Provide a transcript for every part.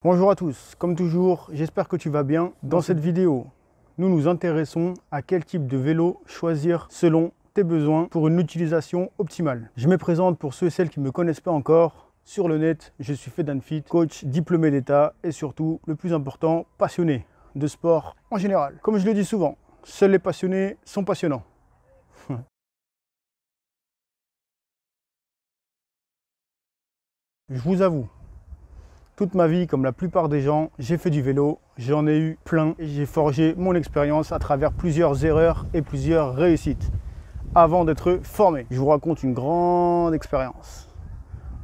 Bonjour à tous, comme toujours, j'espère que tu vas bien. Dans cette vidéo, nous nous intéressons à quel type de vélo choisir selon tes besoins pour une utilisation optimale. Je me présente pour ceux et celles qui ne me connaissent pas encore. Sur le net, je suis Fedanfit, coach diplômé d'État et surtout, le plus important, passionné de sport en général. Comme je le dis souvent, seuls les passionnés sont passionnants. Je vous avoue, toute ma vie, comme la plupart des gens, j'ai fait du vélo, j'en ai eu plein et j'ai forgé mon expérience à travers plusieurs erreurs et plusieurs réussites avant d'être formé. Je vous raconte une grande expérience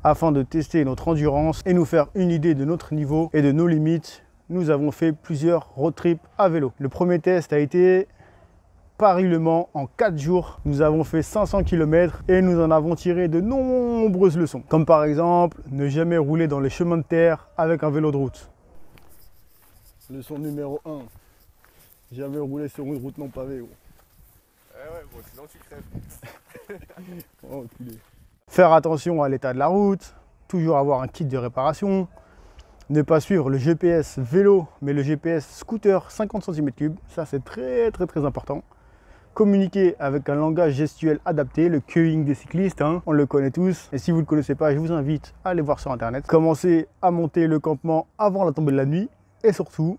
afin de tester notre endurance et nous faire une idée de notre niveau et de nos limites. Nous avons fait plusieurs road trips à vélo. Le premier test a été Paris-Le Mans en 4 jours. Nous avons fait 500 km et nous en avons tiré de nombreuses leçons. Comme par exemple, ne jamais rouler dans les chemins de terre avec un vélo de route. Leçon numéro 1. Jamais rouler sur une route non pavée. Gros. Ouais, bon, sinon tu crèves. Oh, enculé. Faire attention à l'état de la route, toujours avoir un kit de réparation, ne pas suivre le GPS vélo, mais le GPS scooter 50 cm3. Ça, c'est très important. Communiquer avec un langage gestuel adapté, le queuing des cyclistes, on le connaît tous. Et si vous ne le connaissez pas, je vous invite à aller voir sur internet. Commencer à monter le campement avant la tombée de la nuit. Et surtout,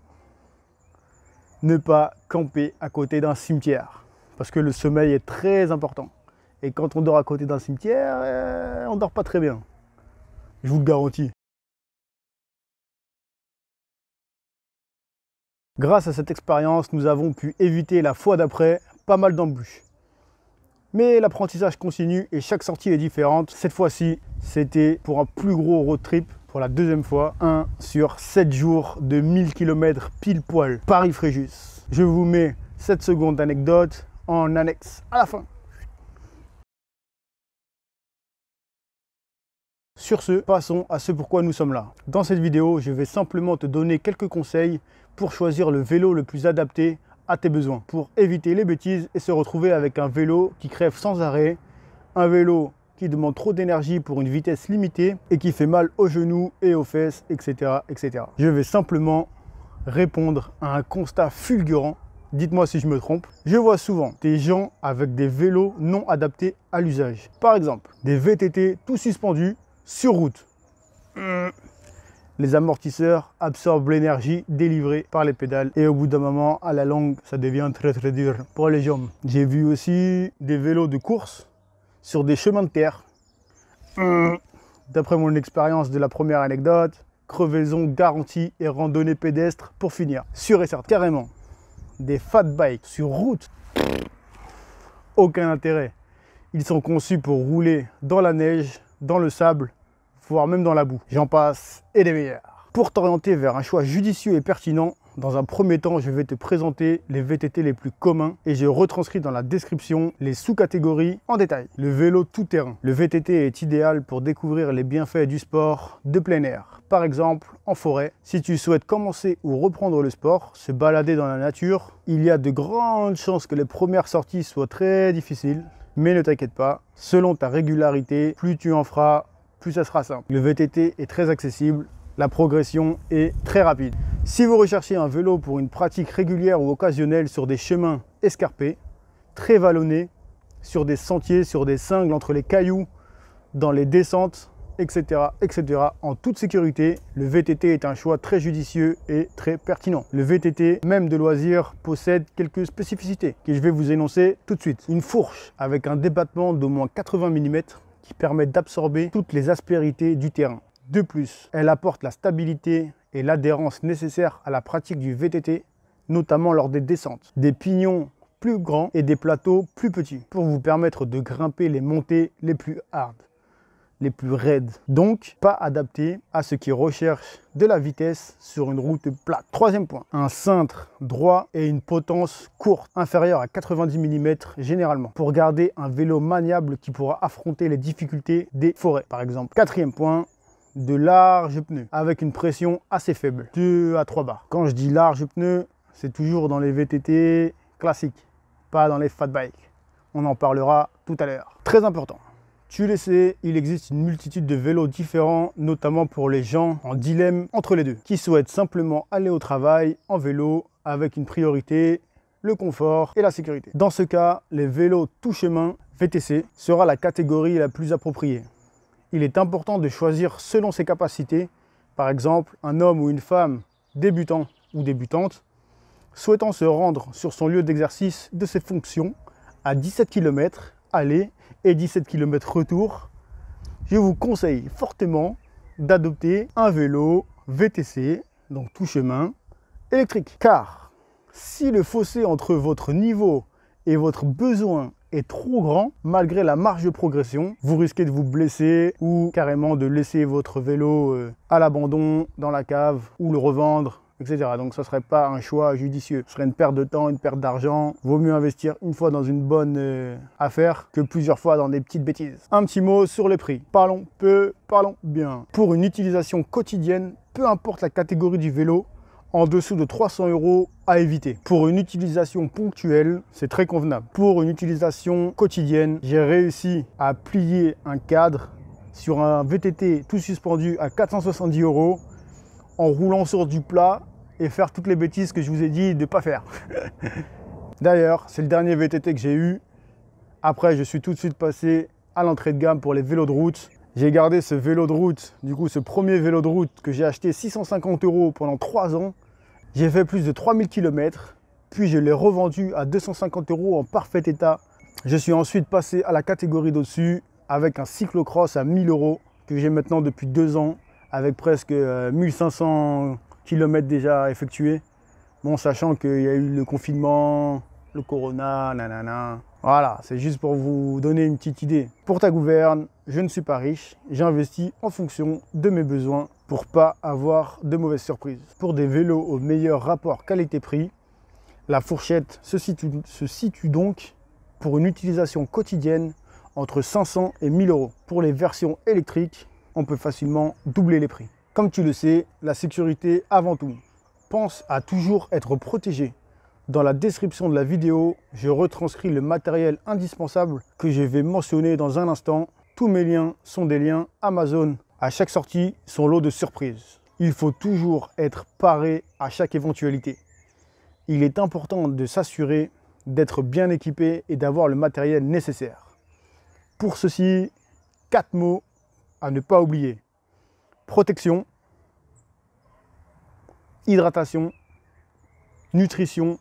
ne pas camper à côté d'un cimetière. Parce que le sommeil est très important. Et quand on dort à côté d'un cimetière, on ne dort pas très bien. Je vous le garantis. Grâce à cette expérience, nous avons pu éviter la fois d'après pas mal d'embûches. Mais l'apprentissage continue et chaque sortie est différente. Cette fois-ci, c'était pour un plus gros road trip, pour la deuxième fois. 1 sur 7 jours de 1000 km pile poil, Paris-Fréjus. Je vous mets 7 secondes d'anecdote en annexe à la fin. Sur ce, passons à ce pourquoi nous sommes là. Dans cette vidéo, je vais simplement te donner quelques conseils pour choisir le vélo le plus adapté à tes besoins, pour éviter les bêtises et se retrouver avec un vélo qui crève sans arrêt, un vélo qui demande trop d'énergie pour une vitesse limitée et qui fait mal aux genoux et aux fesses, etc. Je vais simplement répondre à un constat fulgurant. Dites-moi si je me trompe. Je vois souvent des gens avec des vélos non adaptés à l'usage. Par exemple, des VTT tout suspendus sur route. Les amortisseurs absorbent l'énergie délivrée par les pédales et au bout d'un moment, à la longue, ça devient très dur pour les jambes. J'ai vu aussi des vélos de course sur des chemins de terre. D'après mon expérience de la première anecdote, crevaison garantie et randonnée pédestre pour finir. Sûr et certain. Carrément, des fat bikes sur route, aucun intérêt. Ils sont conçus pour rouler dans la neige, dans le sable, voire même dans la boue. J'en passe et des meilleurs. Pour t'orienter vers un choix judicieux et pertinent, dans un premier temps, je vais te présenter les VTT les plus communs et je retranscris dans la description les sous-catégories en détail. Le vélo tout-terrain. Le VTT est idéal pour découvrir les bienfaits du sport de plein air. Par exemple, en forêt, si tu souhaites commencer ou reprendre le sport, se balader dans la nature, il y a de grandes chances que les premières sorties soient très difficiles. Mais ne t'inquiète pas, selon ta régularité, plus tu en feras, plus ça sera simple. Le VTT est très accessible, la progression est très rapide. Si vous recherchez un vélo pour une pratique régulière ou occasionnelle sur des chemins escarpés, très vallonnés, sur des sentiers, sur des cingles, entre les cailloux, dans les descentes, etc., en toute sécurité, le VTT est un choix très judicieux et très pertinent. Le VTT, même de loisir, possède quelques spécificités que je vais vous énoncer tout de suite. Une fourche avec un débattement d'au moins 80 mm qui permet d'absorber toutes les aspérités du terrain. De plus, elle apporte la stabilité et l'adhérence nécessaires à la pratique du VTT, notamment lors des descentes. Des pignons plus grands et des plateaux plus petits pour vous permettre de grimper les montées les plus hard, les plus raides. Donc, pas adapté à ceux qui recherchent de la vitesse sur une route plate. Troisième point, un cintre droit et une potence courte, inférieure à 90 mm généralement, pour garder un vélo maniable qui pourra affronter les difficultés des forêts, par exemple. Quatrième point, de larges pneus avec une pression assez faible, 2 à 3 bars. Quand je dis larges pneus, c'est toujours dans les VTT classiques, pas dans les fat bikes. On en parlera tout à l'heure. Très important, Tu le sais, il existe une multitude de vélos différents, notamment pour les gens en dilemme entre les deux, qui souhaitent simplement aller au travail en vélo avec une priorité, le confort et la sécurité. Dans ce cas, les vélos tout chemin VTC sera la catégorie la plus appropriée. Il est important de choisir selon ses capacités. Par exemple, un homme ou une femme débutant ou débutante souhaitant se rendre sur son lieu d'exercice de ses fonctions à 17 km aller et 17 km retour, je vous conseille fortement d'adopter un vélo VTC, donc tout chemin, électrique. Car si le fossé entre votre niveau et votre besoin est trop grand, malgré la marge de progression, vous risquez de vous blesser ou carrément de laisser votre vélo à l'abandon dans la cave ou le revendre, etc. Donc ça ne serait pas un choix judicieux. Ce serait une perte de temps, une perte d'argent. Vaut mieux investir une fois dans une bonne affaire que plusieurs fois dans des petites bêtises. Un petit mot sur les prix. Parlons peu, parlons bien. Pour une utilisation quotidienne, peu importe la catégorie du vélo, en dessous de 300 € à éviter. Pour une utilisation ponctuelle, c'est très convenable. Pour une utilisation quotidienne, j'ai réussi à plier un cadre sur un VTT tout suspendu à 470 € en roulant sur du plat et faire toutes les bêtises que je vous ai dit de ne pas faire. D'ailleurs, c'est le dernier VTT que j'ai eu. Après, je suis tout de suite passé à l'entrée de gamme pour les vélos de route. J'ai gardé ce vélo de route, du coup ce premier vélo de route que j'ai acheté 650 € pendant 3 ans. J'ai fait plus de 3000 km, puis je l'ai revendu à 250 € en parfait état. Je suis ensuite passé à la catégorie d'au-dessus avec un cyclocross à 1000 € que j'ai maintenant depuis 2 ans, avec presque 1500 km déjà effectués. Bon, sachant qu'il y a eu le confinement, le corona, nanana. Voilà, c'est juste pour vous donner une petite idée. Pour ta gouverne, je ne suis pas riche, j'investis en fonction de mes besoins pour pas avoir de mauvaises surprises. Pour des vélos au meilleur rapport qualité-prix, la fourchette se situe donc pour une utilisation quotidienne entre 500 et 1000 €. Pour les versions électriques, on peut facilement doubler les prix. Comme tu le sais, la sécurité avant tout. Pense à toujours être protégé. Dans la description de la vidéo, je retranscris le matériel indispensable que je vais mentionner dans un instant. Tous mes liens sont des liens Amazon. À chaque sortie, son lot de surprises. Il faut toujours être paré à chaque éventualité. Il est important de s'assurer d'être bien équipé et d'avoir le matériel nécessaire. Pour ceci, 4 mots à ne pas oublier. Protection, hydratation, nutrition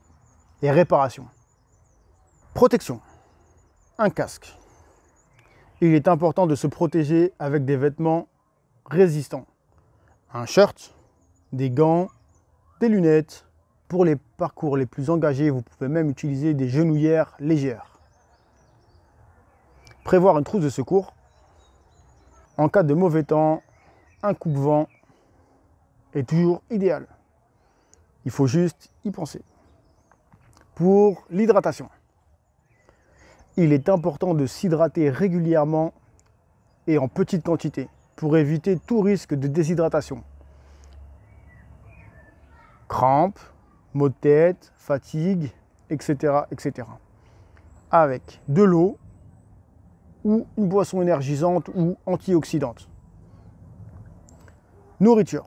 et réparation. Protection. Un casque. Il est important de se protéger avec des vêtements résistants. Un shirt, des gants, des lunettes. Pour les parcours les plus engagés, vous pouvez même utiliser des genouillères légères. Prévoir une trousse de secours. En cas de mauvais temps, un coupe-vent est toujours idéal. Il faut juste y penser. Pour l'hydratation, il est important de s'hydrater régulièrement et en petite quantité pour éviter tout risque de déshydratation. Crampes, maux de tête, fatigue, etc., etc. Avec de l'eau ou une boisson énergisante ou antioxydante. Nourriture.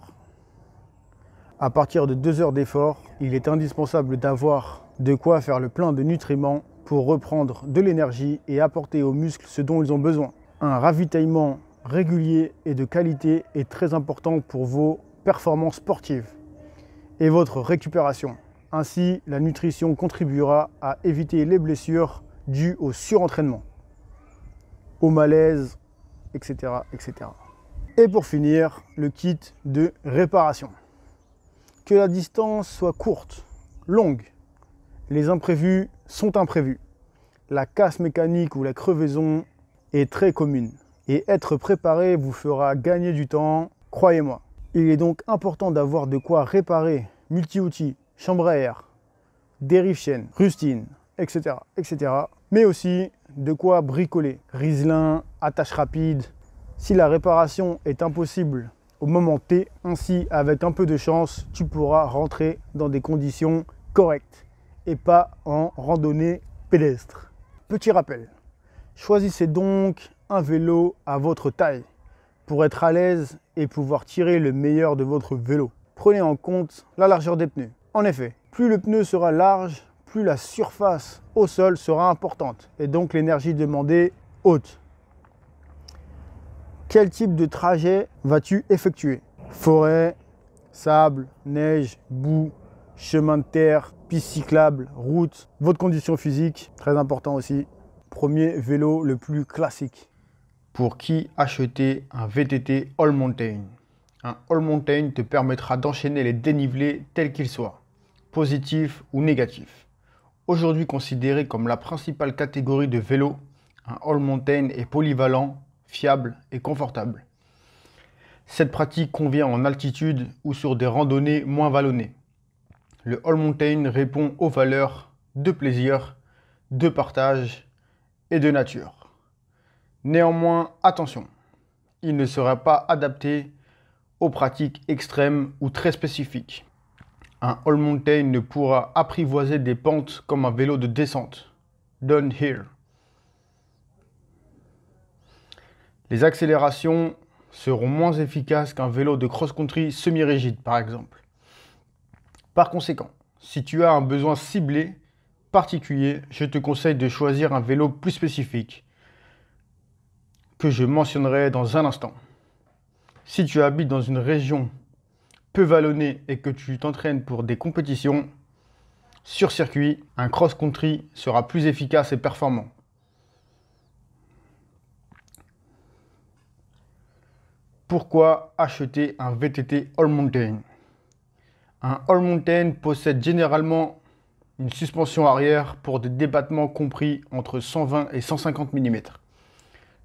À partir de 2 heures d'effort, il est indispensable d'avoir de quoi faire le plein de nutriments pour reprendre de l'énergie et apporter aux muscles ce dont ils ont besoin. Un ravitaillement régulier et de qualité est très important pour vos performances sportives et votre récupération. Ainsi, la nutrition contribuera à éviter les blessures dues au surentraînement, au malaise, etc., etc. Et pour finir, le kit de réparation. Que la distance soit courte, longue, les imprévus sont imprévus. La casse mécanique ou la crevaison est très commune. Et être préparé vous fera gagner du temps, croyez-moi. Il est donc important d'avoir de quoi réparer multi-outils, chambre à air, dérive-chaîne, rustine, etc., etc. Mais aussi de quoi bricoler, riselin, attache rapide. Si la réparation est impossible au moment T, ainsi avec un peu de chance, tu pourras rentrer dans des conditions correctes et pas en randonnée pédestre. Petit rappel, choisissez donc un vélo à votre taille pour être à l'aise et pouvoir tirer le meilleur de votre vélo. Prenez en compte la largeur des pneus. En effet, plus le pneu sera large, plus la surface au sol sera importante et donc l'énergie demandée haute. Quel type de trajet vas-tu effectuer? Forêt, sable, neige, boue, chemin de terre, piste cyclable, route, votre condition physique, très important aussi. Premier vélo le plus classique. Pour qui acheter un VTT All Mountain? Un All Mountain te permettra d'enchaîner les dénivelés tels qu'ils soient, positifs ou négatifs. Aujourd'hui considéré comme la principale catégorie de vélo, un All Mountain est polyvalent, fiable et confortable. Cette pratique convient en altitude ou sur des randonnées moins vallonnées. Le All Mountain répond aux valeurs de plaisir, de partage et de nature. Néanmoins, attention, il ne sera pas adapté aux pratiques extrêmes ou très spécifiques. Un All Mountain ne pourra apprivoiser des pentes comme un vélo de descente, downhill. Les accélérations seront moins efficaces qu'un vélo de cross-country semi-rigide par exemple. Par conséquent, si tu as un besoin ciblé particulier, je te conseille de choisir un vélo plus spécifique que je mentionnerai dans un instant. Si tu habites dans une région peu vallonnée et que tu t'entraînes pour des compétitions sur circuit, un cross-country sera plus efficace et performant. Pourquoi acheter un VTT All Mountain? Un All Mountain possède généralement une suspension arrière pour des débattements compris entre 120 et 150 mm.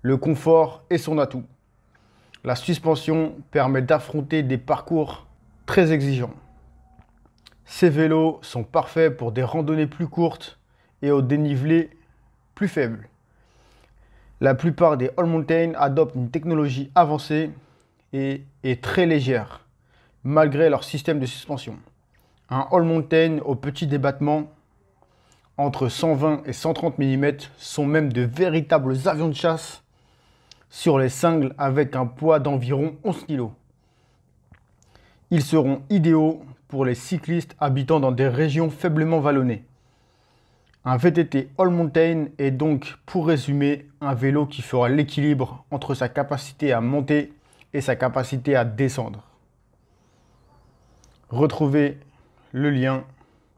Le confort est son atout. La suspension permet d'affronter des parcours très exigeants. Ces vélos sont parfaits pour des randonnées plus courtes et au dénivelé plus faible. La plupart des All Mountain adoptent une technologie avancée et est très légère, malgré leur système de suspension. Un All Mountain au petit débattement, entre 120 et 130 mm, sont même de véritables avions de chasse sur les cingles avec un poids d'environ 11 kg. Ils seront idéaux pour les cyclistes habitant dans des régions faiblement vallonnées. Un VTT All Mountain est donc, pour résumer, un vélo qui fera l'équilibre entre sa capacité à monter et sa capacité à descendre. Retrouvez le lien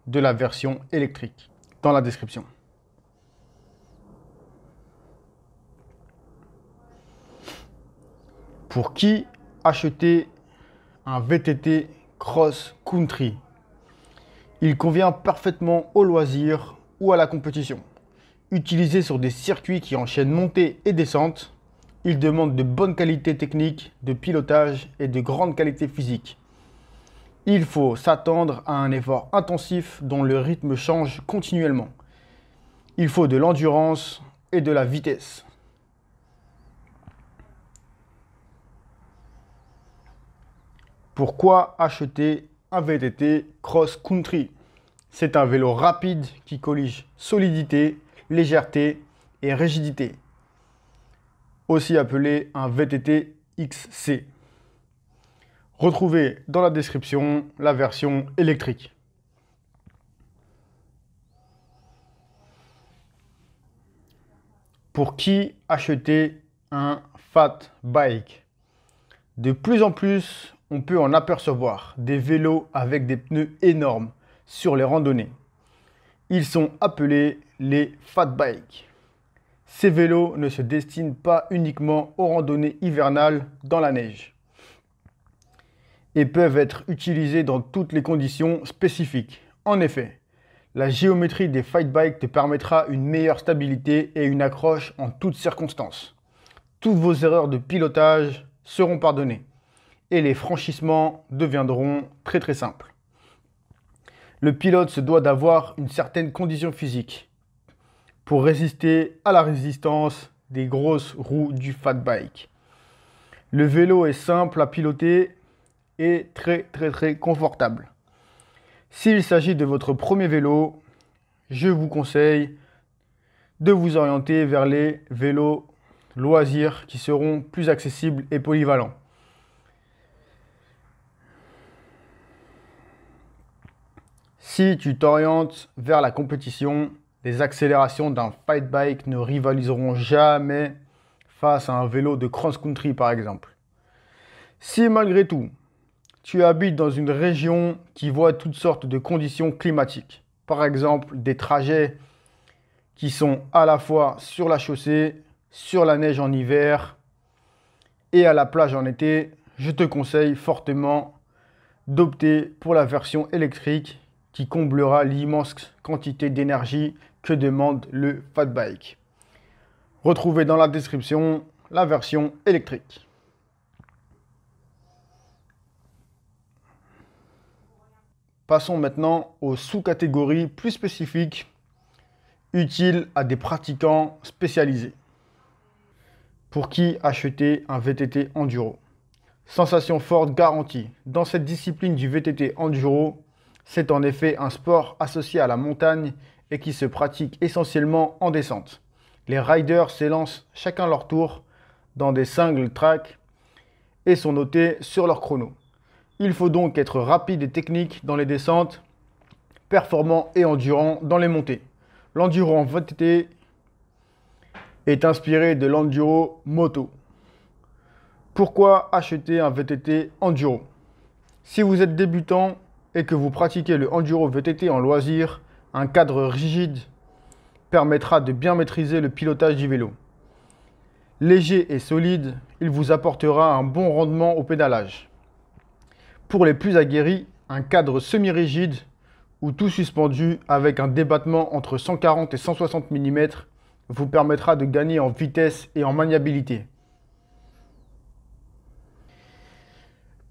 de la version électrique dans la description. Pour qui acheter un VTT Cross Country? Il convient parfaitement au loisir ou à la compétition. Utilisé sur des circuits qui enchaînent montée et descente, il demande de bonne qualité technique, de pilotage et de grande qualité physique. Il faut s'attendre à un effort intensif dont le rythme change continuellement. Il faut de l'endurance et de la vitesse. Pourquoi acheter un VTT Cross Country? C'est un vélo rapide qui collige solidité, légèreté et rigidité, aussi appelé un VTT XC. Retrouvez dans la description la version électrique. Pour qui acheter un fat bike? De plus en plus, on peut en apercevoir des vélos avec des pneus énormes sur les randonnées. Ils sont appelés les fat bikes. Ces vélos ne se destinent pas uniquement aux randonnées hivernales dans la neige et peuvent être utilisés dans toutes les conditions spécifiques. En effet, la géométrie des fat bikes te permettra une meilleure stabilité et une accroche en toutes circonstances. Toutes vos erreurs de pilotage seront pardonnées et les franchissements deviendront très simples. Le pilote se doit d'avoir une certaine condition physique pour résister à la résistance des grosses roues du fat bike. Le vélo est simple à piloter et très confortable. S'il s'agit de votre premier vélo, je vous conseille de vous orienter vers les vélos loisirs qui seront plus accessibles et polyvalents. Si tu t'orientes vers la compétition, les accélérations d'un fight bike ne rivaliseront jamais face à un vélo de cross-country par exemple. Si malgré tout, tu habites dans une région qui voit toutes sortes de conditions climatiques, par exemple des trajets qui sont à la fois sur la chaussée, sur la neige en hiver et à la plage en été, je te conseille fortement d'opter pour la version électrique qui comblera l'immense quantité d'énergie que demande le fat bike. Retrouvez dans la description la version électrique. Passons maintenant aux sous-catégories plus spécifiques utiles à des pratiquants spécialisés. Pour qui acheter un VTT enduro? Sensation forte garantie. Dans cette discipline du VTT enduro, c'est en effet un sport associé à la montagne et qui se pratique essentiellement en descente. Les riders s'élancent chacun leur tour dans des single track et sont notés sur leur chrono. Il faut donc être rapide et technique dans les descentes, performant et endurant dans les montées. L'enduro en VTT est inspiré de l'enduro moto. Pourquoi acheter un VTT enduro? Si vous êtes débutant et que vous pratiquez le enduro VTT en loisir, un cadre rigide permettra de bien maîtriser le pilotage du vélo. Léger et solide, il vous apportera un bon rendement au pédalage. Pour les plus aguerris, un cadre semi-rigide ou tout suspendu avec un débattement entre 140 et 160 mm vous permettra de gagner en vitesse et en maniabilité.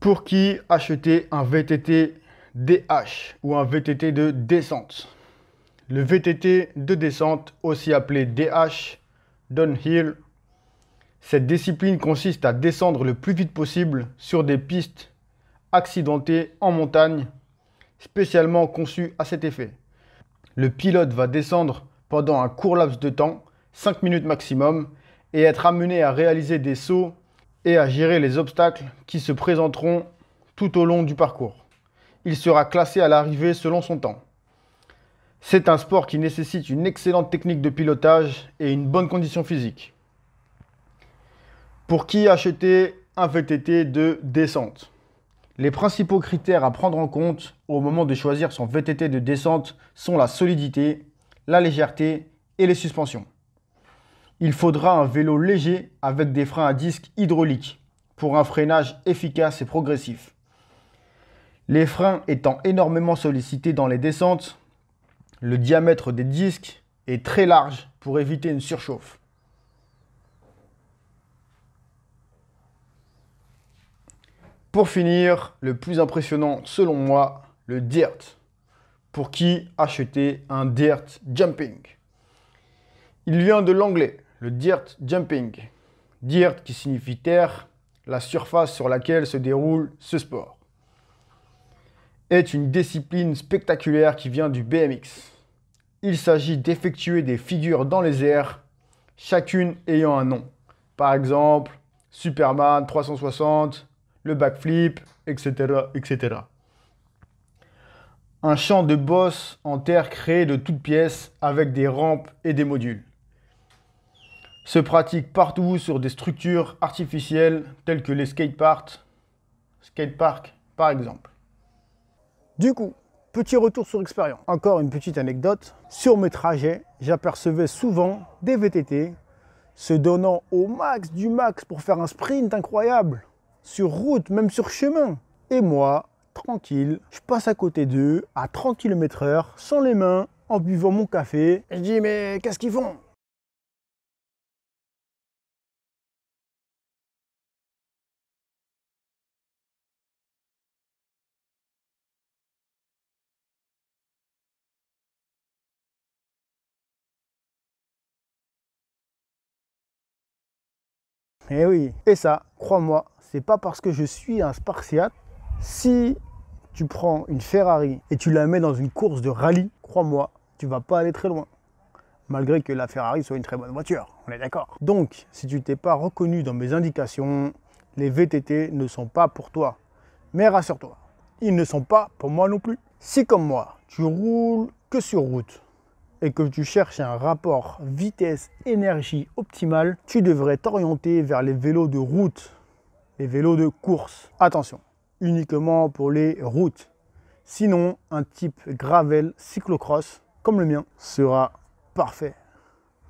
Pour qui acheter un VTT DH ou un VTT de descente? Le VTT de descente, aussi appelé DH, Downhill, cette discipline consiste à descendre le plus vite possible sur des pistes accidentées en montagne, spécialement conçues à cet effet. Le pilote va descendre pendant un court laps de temps, 5 minutes maximum, et être amené à réaliser des sauts et à gérer les obstacles qui se présenteront tout au long du parcours. Il sera classé à l'arrivée selon son temps. C'est un sport qui nécessite une excellente technique de pilotage et une bonne condition physique. Pour qui acheter un VTT de descente? Les principaux critères à prendre en compte au moment de choisir son VTT de descente sont la solidité, la légèreté et les suspensions. Il faudra un vélo léger avec des freins à disque hydrauliques pour un freinage efficace et progressif. Les freins étant énormément sollicités dans les descentes, le diamètre des disques est très large pour éviter une surchauffe. Pour finir, le plus impressionnant selon moi, le dirt. Pour qui acheter un dirt jumping? Il vient de l'anglais, le dirt jumping. Dirt qui signifie terre, la surface sur laquelle se déroule ce sport. Est une discipline spectaculaire qui vient du BMX. Il s'agit d'effectuer des figures dans les airs, chacune ayant un nom. Par exemple, Superman 360, le backflip, etc., etc. Un champ de boss en terre créé de toutes pièces avec des rampes et des modules. Se pratique partout sur des structures artificielles telles que les skateparks par exemple. Du coup, petit retour sur expérience. Encore une petite anecdote. Sur mes trajets, j'apercevais souvent des VTT se donnant au max du max pour faire un sprint incroyable. Sur route, même sur chemin. Et moi, tranquille, je passe à côté d'eux à 30 km/h, sans les mains, en buvant mon café. Et je dis, mais qu'est-ce qu'ils font? Eh oui, et ça, crois-moi, c'est pas parce que je suis un Spartiate. Si tu prends une Ferrari et tu la mets dans une course de rallye, crois-moi, tu vas pas aller très loin. Malgré que la Ferrari soit une très bonne voiture. On est d'accord. Donc, si tu t'es pas reconnu dans mes indications, les VTT ne sont pas pour toi. Mais rassure-toi, ils ne sont pas pour moi non plus. Si comme moi, tu roules que sur route et que tu cherches un rapport vitesse-énergie optimal, tu devrais t'orienter vers les vélos de route, les vélos de course. Attention, uniquement pour les routes. Sinon, un type gravel cyclocross comme le mien sera parfait,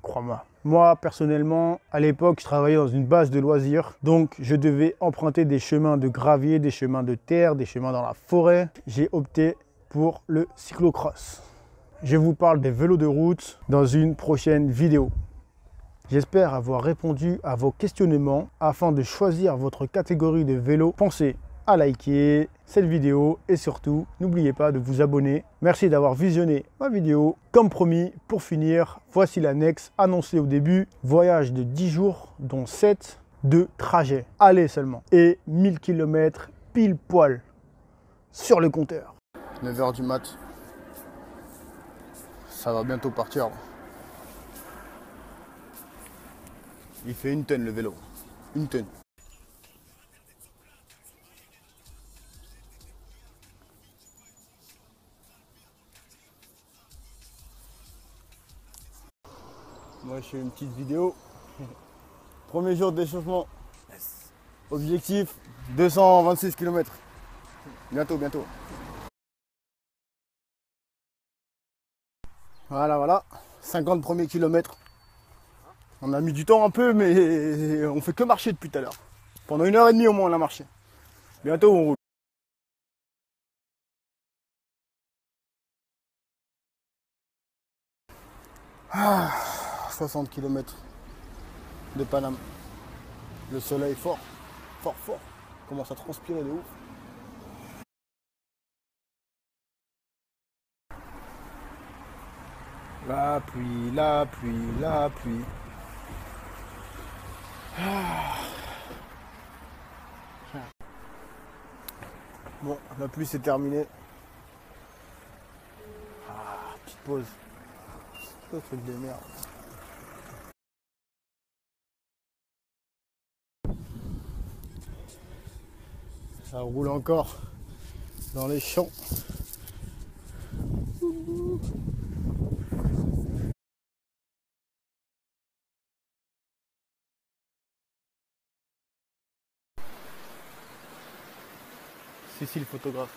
crois-moi. Moi, personnellement, à l'époque, je travaillais dans une base de loisirs, donc je devais emprunter des chemins de gravier, des chemins de terre, des chemins dans la forêt. J'ai opté pour le cyclocross. Je vous parle des vélos de route dans une prochaine vidéo. J'espère avoir répondu à vos questionnements. Afin de choisir votre catégorie de vélo, pensez à liker cette vidéo et surtout, n'oubliez pas de vous abonner. Merci d'avoir visionné ma vidéo. Comme promis, pour finir, voici l'annexe annoncée au début. Voyage de 10 jours, dont 7 de trajet. Aller seulement. Et 1000 km pile poil sur le compteur. 9 h du mat. Ça va bientôt partir. Il fait 1 tonne le vélo. 1 tonne. Moi je fais une petite vidéo. Premier jour d'échauffement. Objectif 226 km. Bientôt, bientôt. Voilà. 50 premiers kilomètres. On a mis du temps un peu, mais on fait que marcher depuis tout à l'heure. Pendant 1h30 au moins on a marché. Bientôt on roule. Ah, 60 km de Paname. Le soleil fort. Commence à transpirer de ouf. La pluie. Bon, la pluie c'est terminé. Petite pause. Ce truc de merde. Ça roule encore dans les champs. C'est le photographe.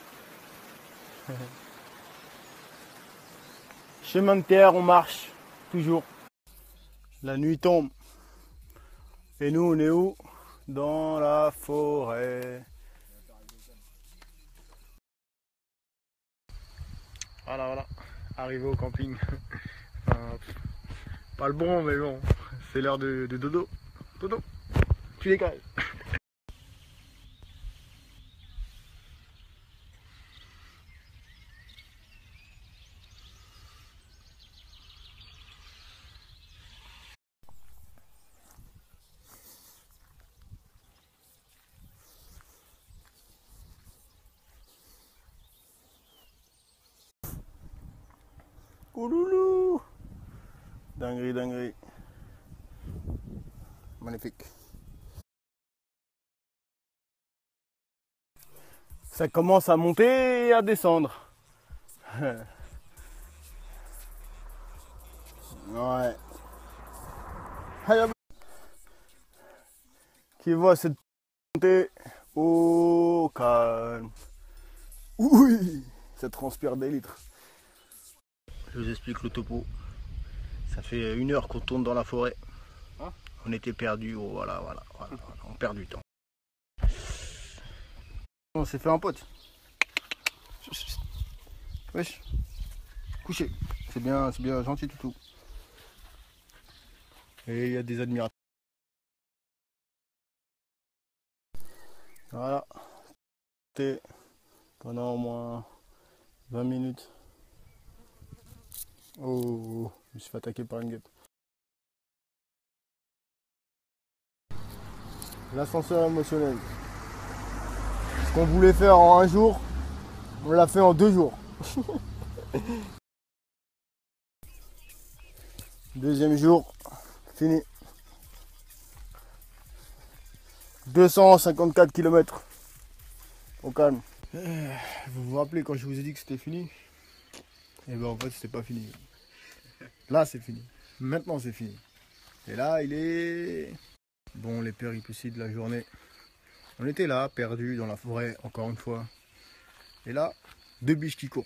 Chemin de terre, on marche toujours. La nuit tombe. Et nous, on est où? Dans la forêt. Voilà. Arrivé au camping. Enfin, pas le bon, mais bon. C'est l'heure de dodo. Dodo, tu décales. Ouloulou. Dinguerie. Magnifique. Ça commence à monter et à descendre. Ouais. Qui voit cette montée au calme. Oui, ça transpire des litres. Je vous explique le topo. Ça fait 1 heure qu'on tourne dans la forêt. Hein? On était perdus. Oh, voilà. On perd du temps. On s'est fait un pote. Wesh. Couché. C'est bien gentil tout. Et il y a des admirateurs. Voilà. Pendant au moins 20 minutes. Oh, je me suis fait attaquer par une guêpe. L'ascenseur émotionnel. Ce qu'on voulait faire en 1 jour, on l'a fait en 2 jours. Deuxième jour, fini. 254 km. Au calme. Vous vous rappelez quand je vous ai dit que c'était fini? Et ben en fait c'était pas fini. Là c'est fini. Maintenant c'est fini. Et là il est... Bon, les péripéties de la journée. On était là, perdus dans la forêt, encore une fois. Et là, deux biches qui courent.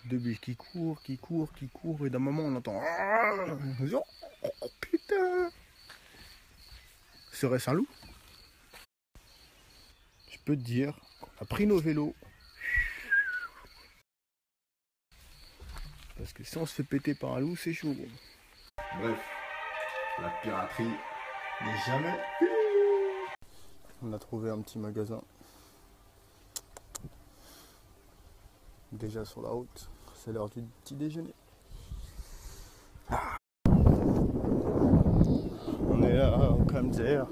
Deux biches qui courent, et d'un moment on entend... Oh putain! Serait-ce un loup? Je peux te dire qu'on a pris nos vélos. Parce que si on se fait péter par un loup, c'est chaud. Bref, la piraterie n'est jamais... On a trouvé un petit magasin. Déjà sur la route, c'est l'heure du petit déjeuner. On est là, au Camzer.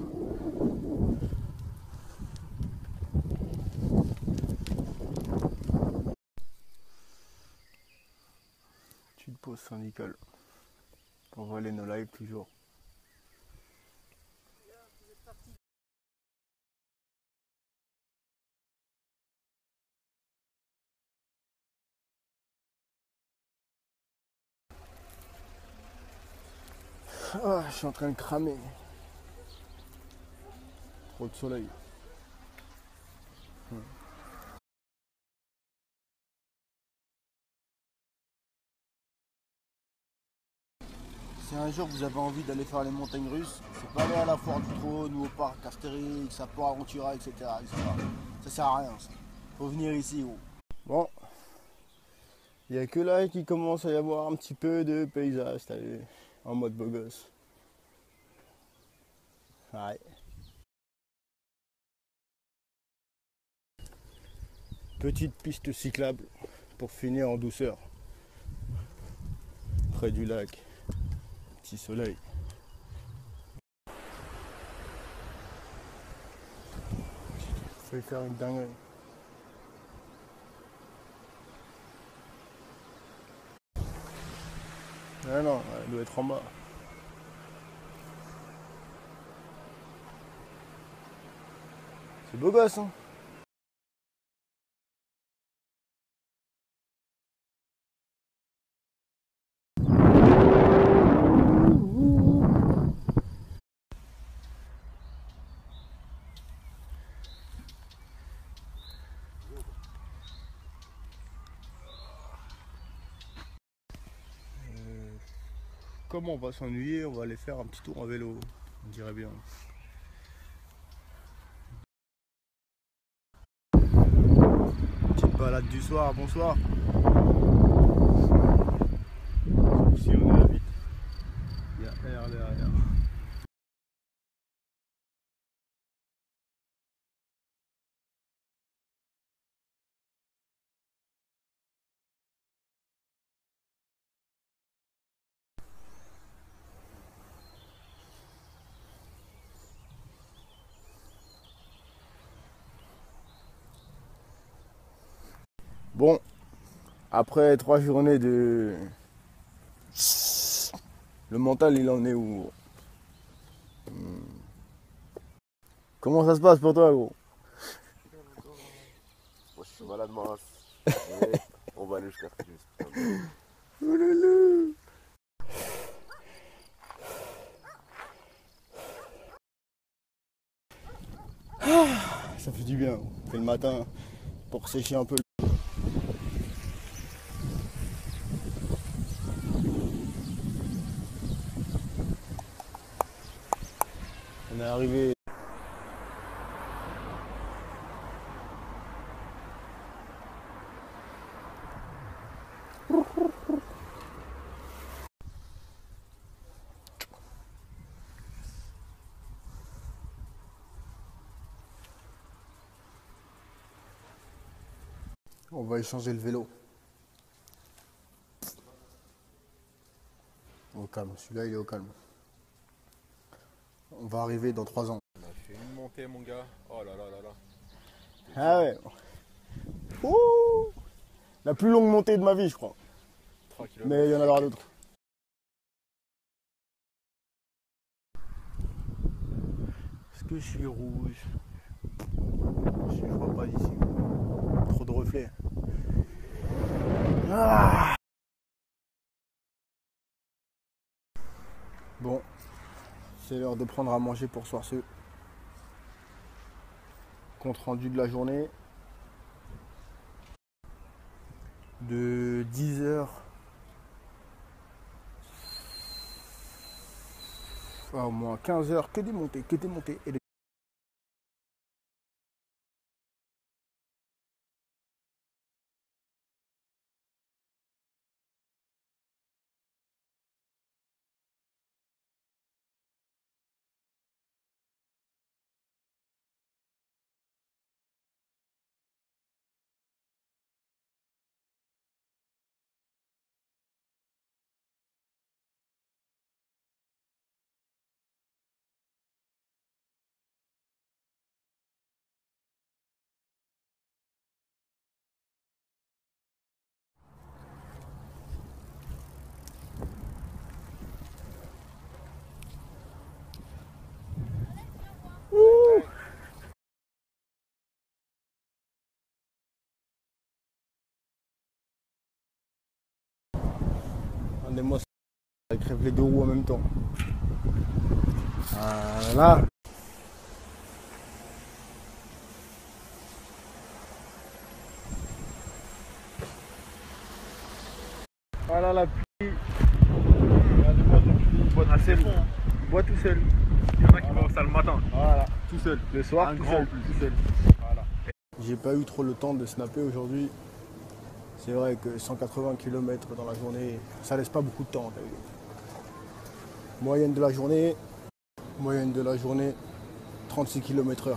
Petite pause syndicale. Pour voler nos lives toujours. Ah, je suis en train de cramer. Trop de soleil. Si un jour vous avez envie d'aller faire les montagnes russes, c'est pas aller à la foire du trône ou au parc Astérix, à Port Aventura, etc., etc. Ça sert à rien ça. Faut venir ici gros. Bon. Il n'y a que là qu'il commence à y avoir un petit peu de paysage, t'as vu, en mode beau gosse. Ouais. Petite piste cyclable pour finir en douceur. Près du lac. Petit soleil. Faut y faire une dinguerie. Ah non, elle doit être en bas. C'est beau gosse, hein. Comme on va s'ennuyer, on va aller faire un petit tour en vélo, on dirait bien. Petite balade du soir, bonsoir. Si on est là vite, il y a air derrière. Bon, après 3 journées de... Le mental, il en est où? Comment ça se passe pour toi, gros? Moi, je suis malade, ma race. Et on va aller jusqu'à Fréjus. Ouloulou. Ça fait du bien, on fait le matin pour sécher un peu. On est arrivé. On va échanger le vélo. Au calme, celui-là il est au calme. On va arriver dans 3 ans. On a fait une montée, mon gars. Oh là là là là. Ah ouais. Ouh, la plus longue montée de ma vie, je crois. 3 km. Mais il y en aura d'autres. que je suis rouge? Je vois pas d'ici. Trop de reflets. Ah, bon, c'est l'heure de prendre à manger pour soir ce. Compte rendu de la journée. De 10h à au moins 15h, que des montées, que des montées. Et des... Regardez-moi ça, elle crève les deux roues en même temps. Voilà. Voilà la pluie. Regardez-moi la pluie, il boit tout seul. Il boit tout seul. Il y en a qui vont ça le matin. Voilà. Tout seul. Le soir, Un tout grand seul. en plus. Tout seul. Voilà. J'ai pas eu trop le temps de snapper aujourd'hui. C'est vrai que 180 km dans la journée, ça laisse pas beaucoup de temps. T'as vu. Moyenne de la journée, 36 km/h.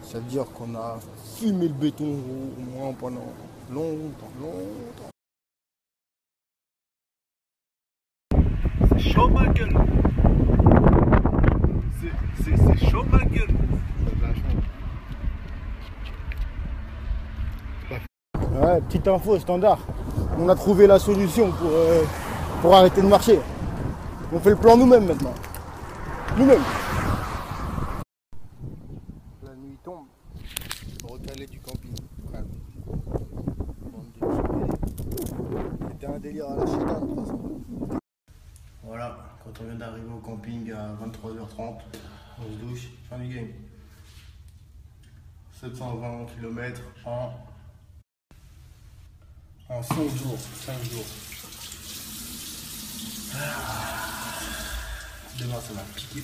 Ça veut dire qu'on a fumé le béton au moins pendant longtemps. C'est chaud ma gueule. C'est chaud ma gueule. Ouais, petite info standard. On a trouvé la solution pour arrêter de marcher. On fait le plan nous-mêmes maintenant. Nous-mêmes. La nuit tombe. Recalé du camping. Calme. C'était un délire à la chétane de toute façon. Voilà, quand on vient d'arriver au camping à 23h30, on se douche, fin du game. 720 km en 5 jours. 5 jours. Demain ça va piquer.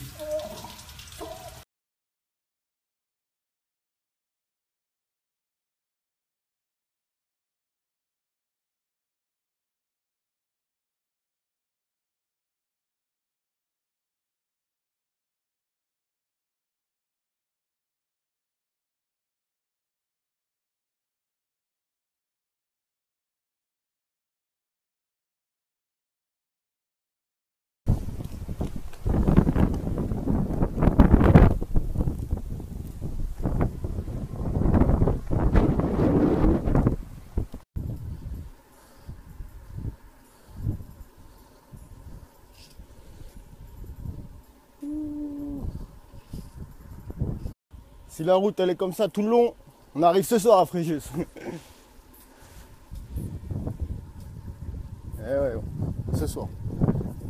Si la route elle est comme ça tout le long, on arrive ce soir à Fréjus. Eh ouais, ce soir.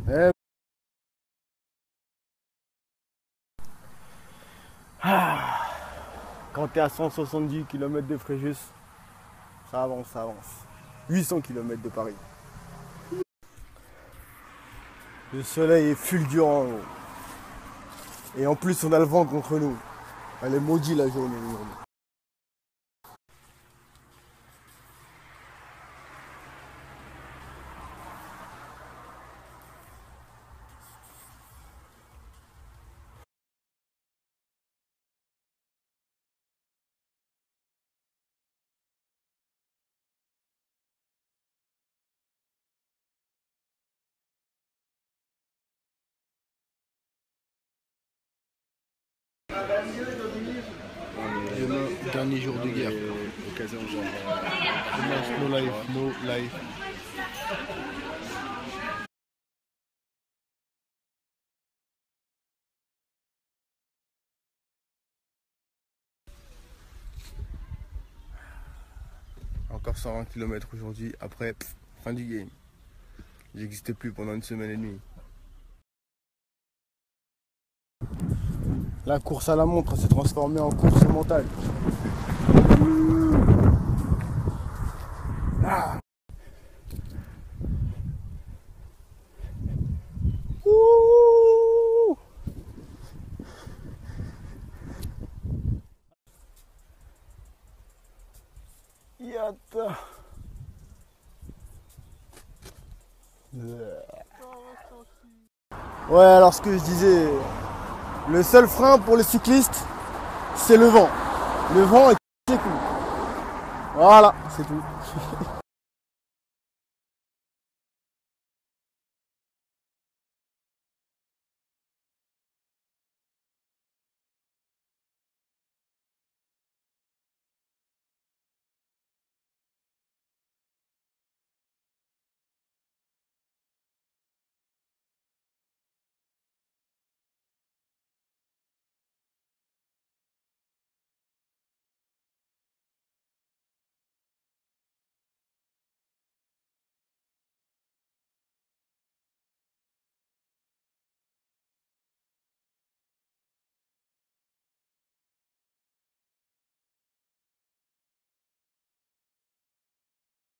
Eh... Quand tu es à 170 km de Fréjus, ça avance, ça avance. 800 km de Paris. Le soleil est fulgurant. Et en plus, on a le vent contre nous. Elle est maudite la journée. Demain, dernier jour de guerre. Occasion genre. Demain, no life. faire 120 km aujourd'hui. Après, fin du game. J'existais plus pendant une semaine et demie. La course à la montre s'est transformée en course mentale. Ah. Ouh. Yatta. Ouais, alors ce que je disais, le seul frein pour les cyclistes, c'est le vent. Le vent est cool. Voilà, c'est tout.